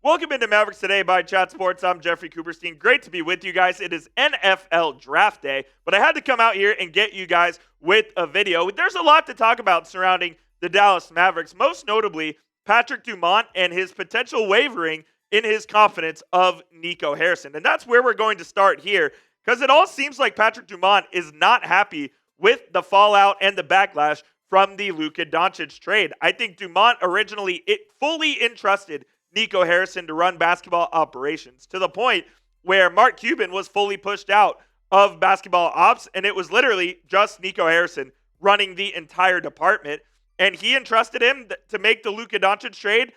Welcome into Mavericks Today by Chat Sports. I'm Jeffrey Cooperstein. Great to be with you guys. It is NFL Draft Day, but I had to come out here and get you guys with a video. There's a lot to talk about surrounding the Dallas Mavericks, most notably Patrick Dumont and his potential wavering in his confidence of Nico Harrison. And that's where we're going to start here, because it all seems like Patrick Dumont is not happy with the fallout and the backlash from the Luka Doncic trade. I think Dumont originally fully entrusted Nico Harrison to run basketball operations, to the point where Mark Cuban was fully pushed out of basketball ops, and it was literally just Nico Harrison running the entire department. And he entrusted him to make the Luka Doncic trade.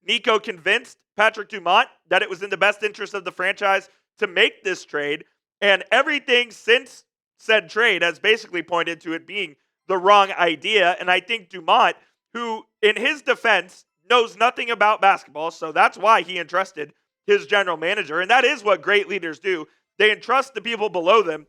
Nico convinced Patrick Dumont that it was in the best interest of the franchise to make this trade, and everything since said trade has basically pointed to it being the wrong idea. And I think Dumont, who in his defense knows nothing about basketball, so that's why he entrusted his general manager, and that is what great leaders do. They entrust the people below them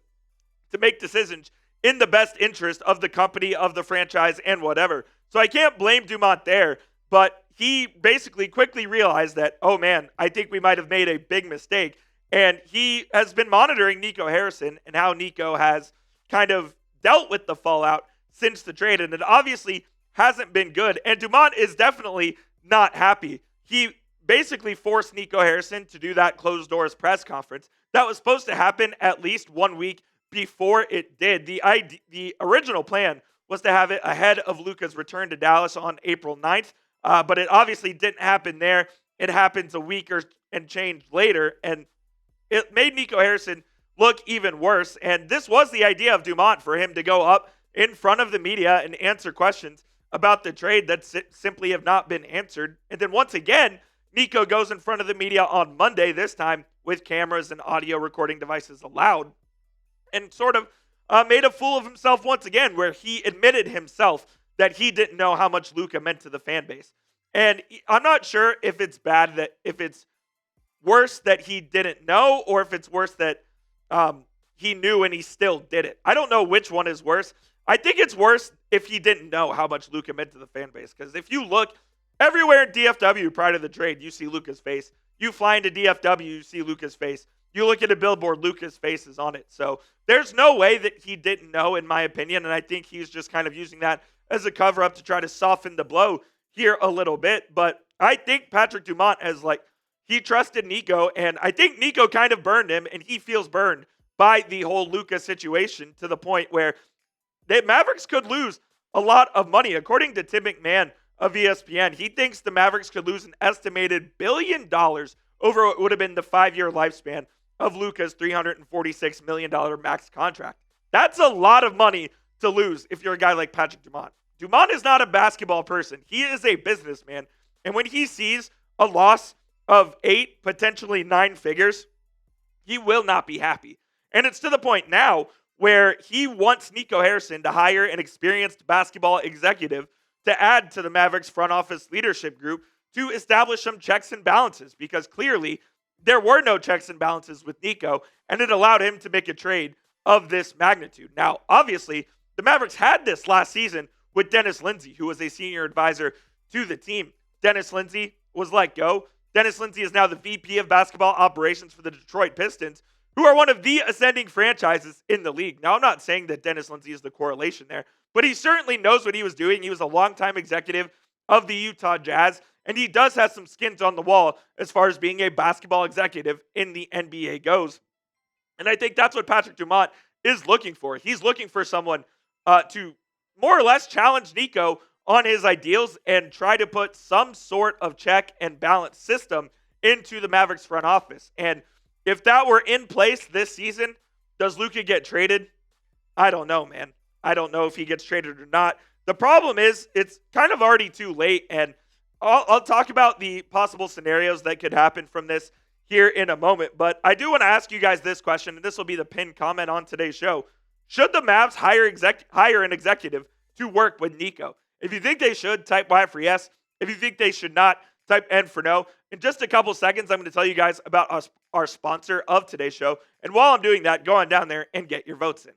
to make decisions in the best interest of the company, of the franchise, and whatever. So I can't blame Dumont there, but he basically quickly realized that, oh man, I think we might have made a big mistake, and he has been monitoring Nico Harrison and how Nico has kind of dealt with the fallout since the trade, and it obviously hasn't been good, and Dumont is definitely not happy. He basically forced Nico Harrison to do that closed doors press conference that was supposed to happen at least 1 week before it did. The original plan was to have it ahead of Luka's return to Dallas on April 9th, but it obviously didn't happen there. It happens a week and change later, and it made Nico Harrison look even worse. And this was the idea of Dumont, for him to go up in front of the media and answer questions about the trade that simply have not been answered. And then once again, Nico goes in front of the media on Monday, this time with cameras and audio recording devices allowed, and sort of made a fool of himself once again, where he admitted himself that he didn't know how much Luka meant to the fan base. And I'm not sure if it's if it's worse that he didn't know, or if it's worse that he knew and he still did it. I don't know which one is worse. I think it's worse if he didn't know how much Luka meant to the fan base. Because if you look everywhere in DFW prior to the trade, you see Luka's face. You fly into DFW, you see Luka's face. You look at a billboard, Luka's face is on it. So there's no way that he didn't know, in my opinion. And I think he's just kind of using that as a cover-up to try to soften the blow here a little bit. But I think Patrick Dumont he trusted Nico. And I think Nico kind of burned him, and he feels burned by the whole Luka situation, to the point where the Mavericks could lose a lot of money. According to Tim McMahon of ESPN, he thinks the Mavericks could lose an estimated $1 billion over what would have been the 5-year lifespan of Luka's $346 million max contract. That's a lot of money to lose if you're a guy like Patrick Dumont. Dumont is not a basketball person. He is a businessman. And when he sees a loss of 8, potentially 9 figures, he will not be happy. And it's to the point now where he wants Nico Harrison to hire an experienced basketball executive to add to the Mavericks front office leadership group to establish some checks and balances, because clearly there were no checks and balances with Nico, and it allowed him to make a trade of this magnitude. Now, obviously, the Mavericks had this last season with Dennis Lindsey, who was a senior advisor to the team. Dennis Lindsey was let go. Dennis Lindsey is now the VP of basketball operations for the Detroit Pistons, who are one of the ascending franchises in the league. Now, I'm not saying that Dennis Lindsey is the correlation there, but he certainly knows what he was doing. He was a longtime executive of the Utah Jazz, and he does have some skins on the wall as far as being a basketball executive in the NBA goes. And I think that's what Patrick Dumont is looking for. He's looking for someone to more or less challenge Nico on his ideals and try to put some sort of check and balance system into the Mavericks front office. And if that were in place this season, does Luka get traded? I don't know, man. I don't know if he gets traded or not. The problem is it's kind of already too late, and I'll talk about the possible scenarios that could happen from this here in a moment. But I do want to ask you guys this question, and this will be the pinned comment on today's show. Should the Mavs hire an executive to work with Nico? If you think they should, type Y for yes. If you think they should not, type N for no. In just a couple seconds, I'm going to tell you guys about our sponsor of today's show. And while I'm doing that, go on down there and get your votes in.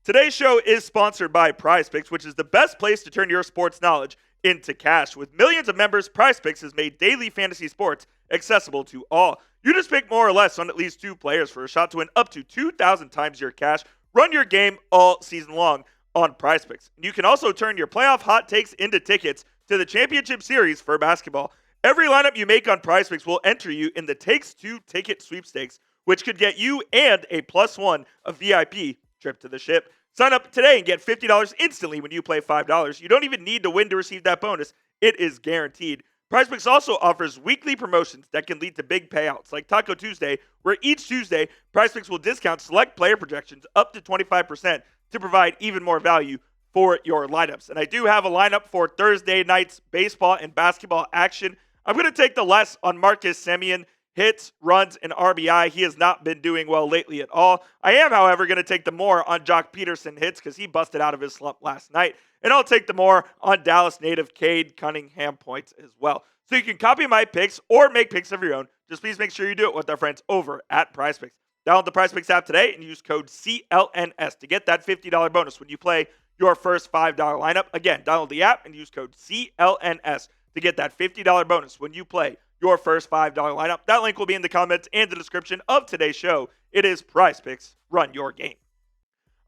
Today's show is sponsored by PrizePicks, which is the best place to turn your sports knowledge into cash. With millions of members, PrizePicks has made daily fantasy sports accessible to all. You just pick more or less on at least 2 players for a shot to win up to 2,000 times your cash. Run your game all season long on PrizePicks. You can also turn your playoff hot takes into tickets to the championship series for basketball. Every lineup you make on PrizePicks will enter you in the Takes 2 ticket sweepstakes, which could get you and a +1 a VIP trip to the ship. Sign up today and get $50 instantly when you play $5. You don't even need to win to receive that bonus. It is guaranteed. PrizePicks also offers weekly promotions that can lead to big payouts, like Taco Tuesday, where each Tuesday, PrizePicks will discount select player projections up to 25% to provide even more value for your lineups. And I do have a lineup for Thursday night's baseball and basketball action. I'm going to take the less on Marcus Semien. Hits, runs, and RBI. He has not been doing well lately at all. I am, however, going to take the more on Jock Peterson hits because he busted out of his slump last night. And I'll take the more on Dallas native Cade Cunningham points as well. So you can copy my picks or make picks of your own. Just please make sure you do it with our friends over at PrizePicks. Download the PrizePicks app today and use code CLNS to get that $50 bonus when you play your first $5 lineup. Again, download the app and use code CLNS to get that $50 bonus when you play your first $5 lineup. That link will be in the comments and the description of today's show. It is PrizePicks. Run your game.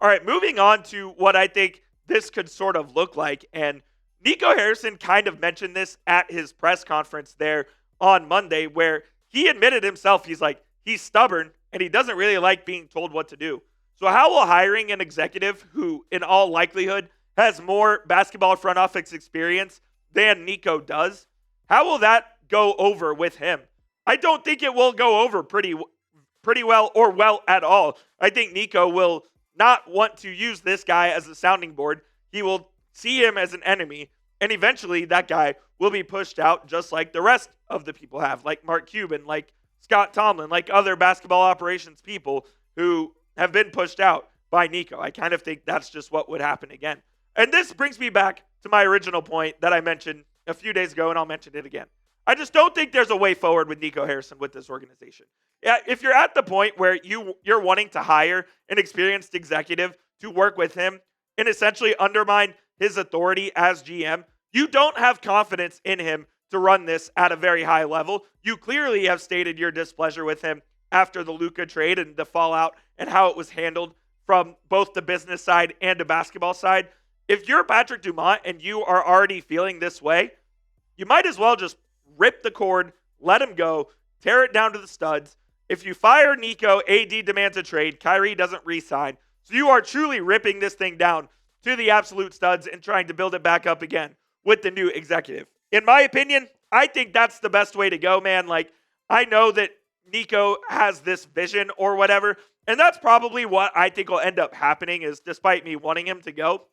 All right, moving on to what I think this could sort of look like. And Nico Harrison kind of mentioned this at his press conference there on Monday, where he admitted himself, he's stubborn and he doesn't really like being told what to do. So how will hiring an executive who, in all likelihood, has more basketball front office experience than Nico does, how will that go over with him? I don't think it will go over pretty well or well at all. I think Nico will not want to use this guy as a sounding board. He will see him as an enemy, and eventually that guy will be pushed out just like the rest of the people have, like Mark Cuban, like Scott Tomlin, like other basketball operations people who have been pushed out by Nico. I kind of think that's just what would happen again. And this brings me back to my original point that I mentioned a few days ago, and I'll mention it again. I just don't think there's a way forward with Nico Harrison with this organization. Yeah, if you're at the point where you're wanting to hire an experienced executive to work with him and essentially undermine his authority as GM, you don't have confidence in him to run this at a very high level. You clearly have stated your displeasure with him after the Luka trade and the fallout and how it was handled from both the business side and the basketball side. If you're Patrick Dumont and you are already feeling this way, you might as well just rip the cord, let him go, tear it down to the studs. If you fire Nico, AD demands a trade, Kyrie doesn't re-sign. So you are truly ripping this thing down to the absolute studs and trying to build it back up again with the new executive. In my opinion, I think that's the best way to go, man. I know that Nico has this vision or whatever, and that's probably what I think will end up happening is despite me wanting him to go,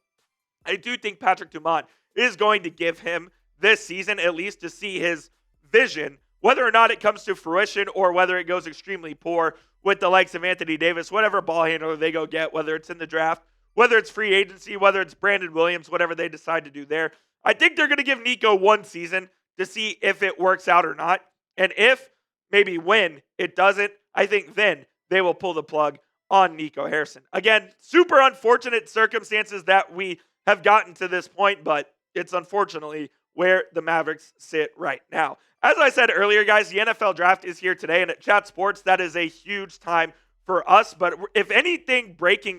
I do think Patrick Dumont is going to give him this season at least to see his vision, whether or not it comes to fruition or whether it goes extremely poor with the likes of Anthony Davis, whatever ball handler they go get, whether it's in the draft, whether it's free agency, whether it's Brandon Williams, whatever they decide to do there. I think they're going to give Nico one season to see if it works out or not. And if, maybe when it doesn't, I think then they will pull the plug on Nico Harrison. Again, super unfortunate circumstances that we have gotten to this point, but it's unfortunately where the Mavericks sit right now. As I said earlier, guys, the NFL draft is here today, and at Chat Sports, that is a huge time for us. But if anything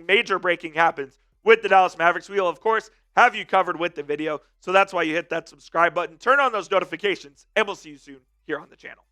major breaking happens with the Dallas Mavericks, we will, of course, have you covered with the video. So that's why you hit that subscribe button, turn on those notifications, and we'll see you soon here on the channel.